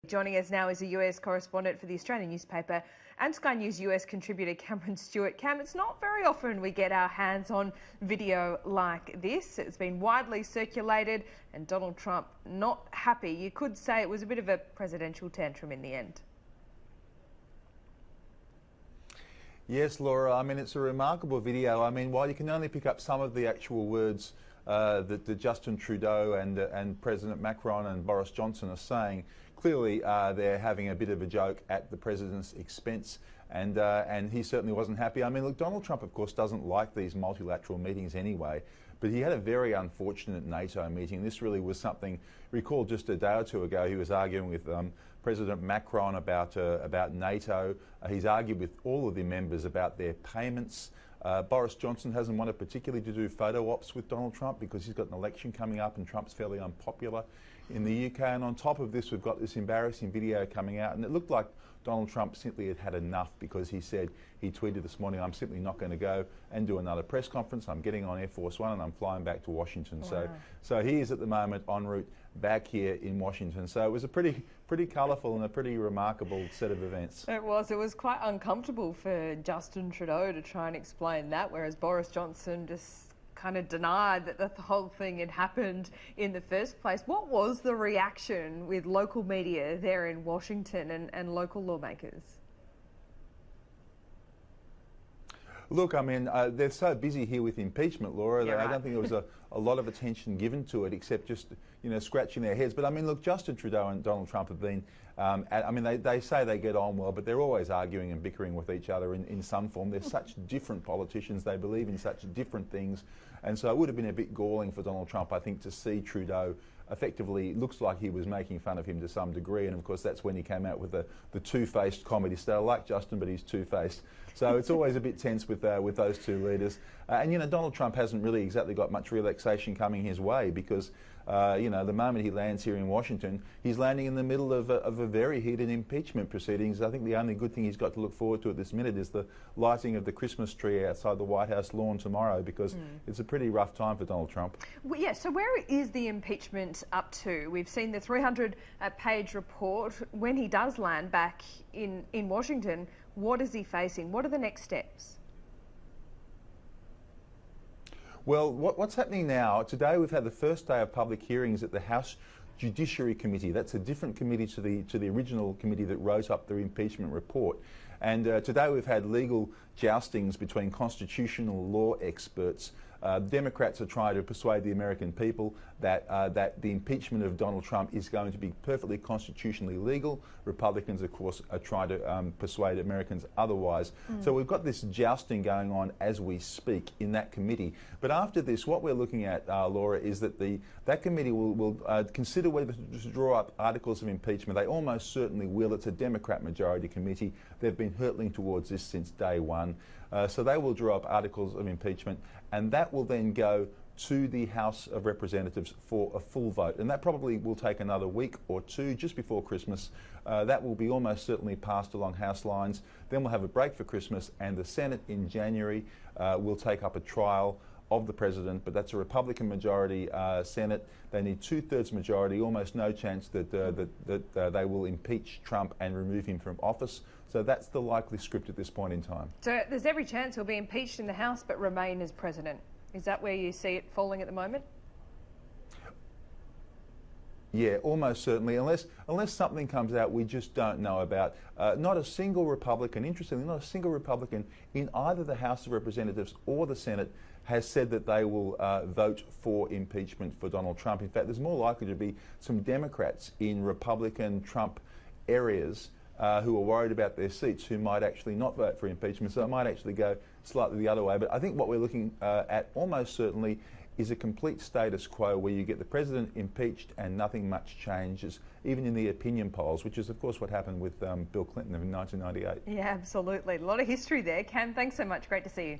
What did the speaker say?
Joining us now is a US correspondent for the Australian newspaper and Sky News US contributor Cameron Stewart. Cam, it's not very often we get our hands on video like this. It's been widely circulated and Donald Trump not happy. You could say it was a bit of a presidential tantrum in the end. Yes, Laura, I mean, it's a remarkable video. I mean, while you can only pick up some of the actual words that Justin Trudeau and President Macron and Boris Johnson are saying, clearly they're having a bit of a joke at the president's expense, and he certainly wasn't happy. I mean, look, Donald Trump, of course, doesn't like these multilateral meetings anyway, but he had a very unfortunate NATO meeting. This really was something, recall just a day or two ago, he was arguing with President Macron about NATO. He's argued with all of the members about their payments. Boris Johnson hasn't wanted particularly to do photo ops with Donald Trump because he's got an election coming up and Trump's fairly unpopular in the UK. And on top of this, we've got this embarrassing video coming out, and it looked like Donald Trump simply had had enough because he said, he tweeted this morning, I'm simply not going to go and do another press conference. I'm getting on Air Force One and I'm flying back to Washington. Wow. So he is at the moment en route back here in Washington. So it was a pretty colourful and a pretty remarkable set of events. It was quite uncomfortable for Justin Trudeau to try and explain that, whereas Boris Johnson just kind of denied that the whole thing had happened in the first place. What was the reaction with local media there in Washington and local lawmakers? Look, I mean, they're so busy here with impeachment, Laura, that Right. I don't think there was a lot of attention given to it, except just, you know, scratching their heads. But I mean, look, Justin Trudeau and Donald Trump have been, I mean, they say they get on well, but they're always arguing and bickering with each other in some form. They're such different politicians. They believe in such different things. And so it would have been a bit galling for Donald Trump, I think, to see Trudeau effectively, looks like he was making fun of him to some degree, and of course that's when he came out with the two-faced comedy style. Like Justin, but he's two-faced. So it's always a bit tense with those two leaders. And you know, Donald Trump hasn't really exactly got much relaxation coming his way because you know, the moment he lands here in Washington, he's landing in the middle of a very heated impeachment proceedings. I think the only good thing he's got to look forward to at this minute is the lighting of the Christmas tree outside the White House lawn tomorrow, because it's a pretty rough time for Donald Trump. Well, yeah, so where is the impeachment up to? We've seen the 300-page report. When he does land back in Washington, what is he facing? What are the next steps? Well, what's happening now, today we've had the first day of public hearings at the House Judiciary Committee. That's a different committee to the original committee that wrote up the impeachment report. And today we've had legal joustings between constitutional law experts. Democrats are trying to persuade the American people that the impeachment of Donald Trump is going to be perfectly constitutionally legal. Republicans, of course, are trying to persuade Americans otherwise. So we've got this jousting going on as we speak in that committee. But after this, what we're looking at, Laura, is that that committee will consider whether to draw up articles of impeachment. They almost certainly will. It's a Democrat majority committee. They've been hurtling towards this since day one. So they will draw up articles of impeachment, and that will then go to the House of Representatives for a full vote. And that probably will take another week or two, just before Christmas. That will be almost certainly passed along House lines. Then we'll have a break for Christmas, and the Senate in January will take up a trial of the president, but that's a Republican majority Senate. They need 2/3 majority, almost no chance that they will impeach Trump and remove him from office. So that's the likely script at this point in time. So there's every chance he'll be impeached in the House but remain as president. Is that where you see it falling at the moment? Yeah, almost certainly, unless something comes out we just don't know about. Not a single Republican, interestingly, not a single Republican in either the House of Representatives or the Senate has said that they will vote for impeachment for Donald Trump. In fact, there's more likely to be some Democrats in Republican Trump areas who are worried about their seats who might actually not vote for impeachment. So it might actually go slightly the other way. But I think what we're looking at almost certainly is a complete status quo where you get the president impeached and nothing much changes, even in the opinion polls, which is, of course, what happened with Bill Clinton in 1998. Yeah, absolutely. A lot of history there. Cam, thanks so much. Great to see you.